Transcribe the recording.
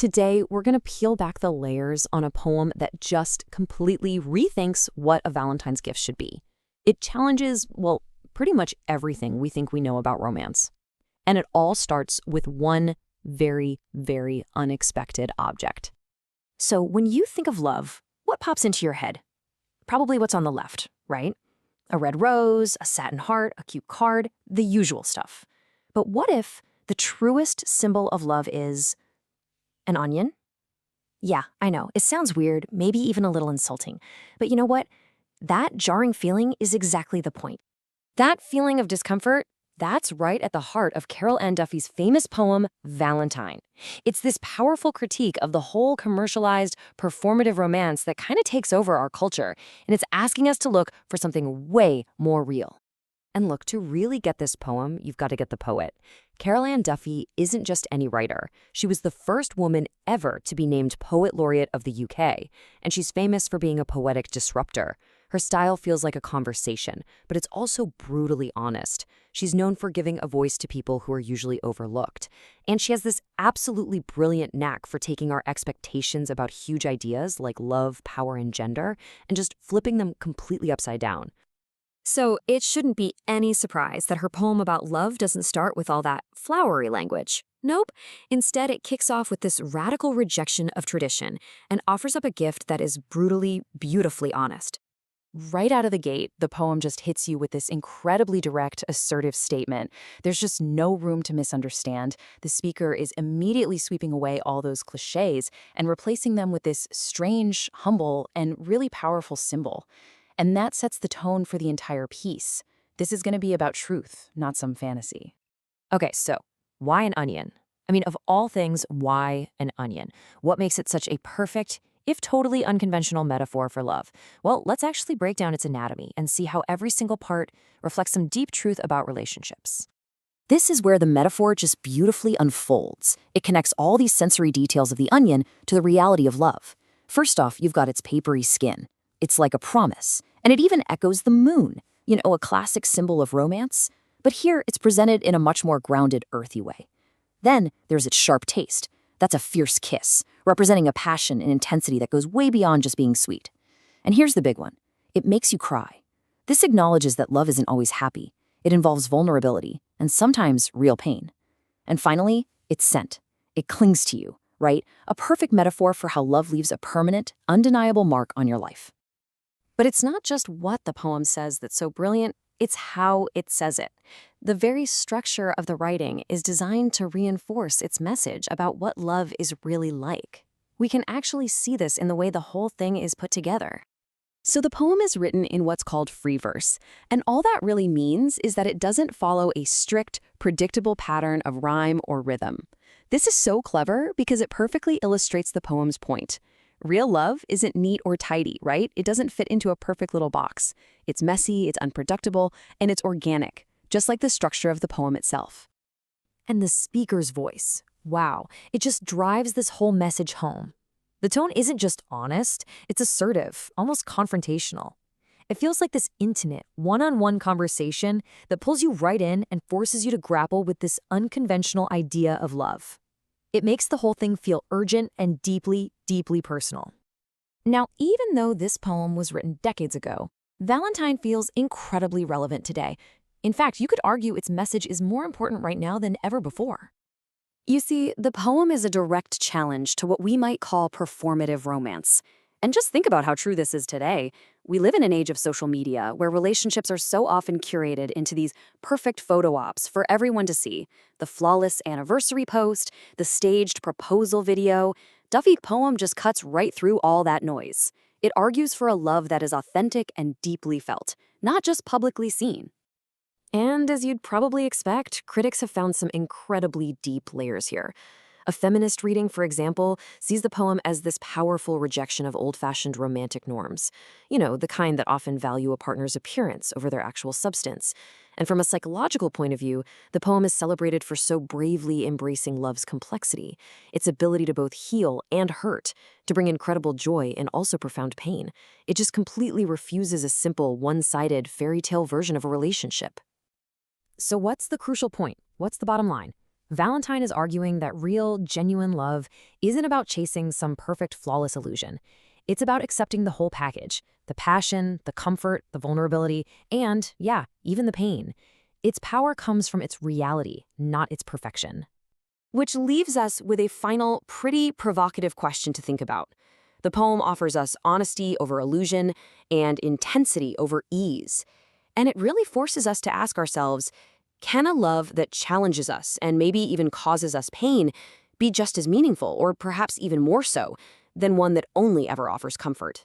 Today, we're going to peel back the layers on a poem that just completely rethinks what a Valentine's gift should be. It challenges, well, pretty much everything we think we know about romance. And it all starts with one very, very unexpected object. So when you think of love, what pops into your head? Probably what's on the left, right? A red rose, a satin heart, a cute card, the usual stuff. But what if the truest symbol of love is an onion? Yeah, I know, it sounds weird, maybe even a little insulting. But you know what? That jarring feeling is exactly the point. That feeling of discomfort, that's right at the heart of Carol Ann Duffy's famous poem, Valentine. It's this powerful critique of the whole commercialized, performative romance that kind of takes over our culture, and it's asking us to look for something way more real. And look, to really get this poem, you've got to get the poet. Carol Ann Duffy isn't just any writer. She was the first woman ever to be named Poet Laureate of the UK, and she's famous for being a poetic disruptor. Her style feels like a conversation, but it's also brutally honest. She's known for giving a voice to people who are usually overlooked. And she has this absolutely brilliant knack for taking our expectations about huge ideas like love, power, and gender, and just flipping them completely upside down. So it shouldn't be any surprise that her poem about love doesn't start with all that flowery language. Nope. Instead, it kicks off with this radical rejection of tradition and offers up a gift that is brutally, beautifully honest. Right out of the gate, the poem just hits you with this incredibly direct, assertive statement. There's just no room to misunderstand. The speaker is immediately sweeping away all those cliches and replacing them with this strange, humble, and really powerful symbol. And that sets the tone for the entire piece. This is going to be about truth, not some fantasy. Okay, so why an onion? I mean, of all things, why an onion? What makes it such a perfect, if totally unconventional metaphor for love? Well, let's actually break down its anatomy and see how every single part reflects some deep truth about relationships. This is where the metaphor just beautifully unfolds. It connects all these sensory details of the onion to the reality of love. First off, you've got its papery skin. It's like a promise, and it even echoes the moon, a classic symbol of romance. But here, it's presented in a much more grounded, earthy way. Then there's its sharp taste. That's a fierce kiss, representing a passion and intensity that goes way beyond just being sweet. And here's the big one. It makes you cry. This acknowledges that love isn't always happy. It involves vulnerability, and sometimes real pain. And finally, its scent. It clings to you, right? A perfect metaphor for how love leaves a permanent, undeniable mark on your life. But it's not just what the poem says that's so brilliant, it's how it says it. The very structure of the writing is designed to reinforce its message about what love is really like. We can actually see this in the way the whole thing is put together. So the poem is written in what's called free verse, and all that really means is that it doesn't follow a strict, predictable pattern of rhyme or rhythm. This is so clever because it perfectly illustrates the poem's point. Real love isn't neat or tidy, right? It doesn't fit into a perfect little box. It's messy, it's unpredictable, and it's organic, just like the structure of the poem itself. And the speaker's voice, wow, it just drives this whole message home. The tone isn't just honest, it's assertive, almost confrontational. It feels like this intimate, one-on-one conversation that pulls you right in and forces you to grapple with this unconventional idea of love. It makes the whole thing feel urgent and deeply, deeply personal. Now, even though this poem was written decades ago, Valentine feels incredibly relevant today. In fact, you could argue its message is more important right now than ever before. You see, the poem is a direct challenge to what we might call performative romance. And just think about how true this is today. We live in an age of social media where relationships are so often curated into these perfect photo ops for everyone to see. The flawless anniversary post, the staged proposal video. Duffy's poem just cuts right through all that noise. It argues for a love that is authentic and deeply felt, not just publicly seen. And as you'd probably expect, critics have found some incredibly deep layers here. A feminist reading, for example, sees the poem as this powerful rejection of old-fashioned romantic norms. The kind that often value a partner's appearance over their actual substance. And from a psychological point of view, the poem is celebrated for so bravely embracing love's complexity, its ability to both heal and hurt, to bring incredible joy and also profound pain. It just completely refuses a simple, one-sided fairy tale version of a relationship. So what's the crucial point? What's the bottom line? Valentine is arguing that real, genuine love isn't about chasing some perfect, flawless illusion. It's about accepting the whole package: the passion, the comfort, the vulnerability, and, yeah, even the pain. Its power comes from its reality, not its perfection. Which leaves us with a final, pretty provocative question to think about. The poem offers us honesty over illusion and intensity over ease. And it really forces us to ask ourselves, can a love that challenges us and maybe even causes us pain be just as meaningful, or perhaps even more so, than one that only ever offers comfort?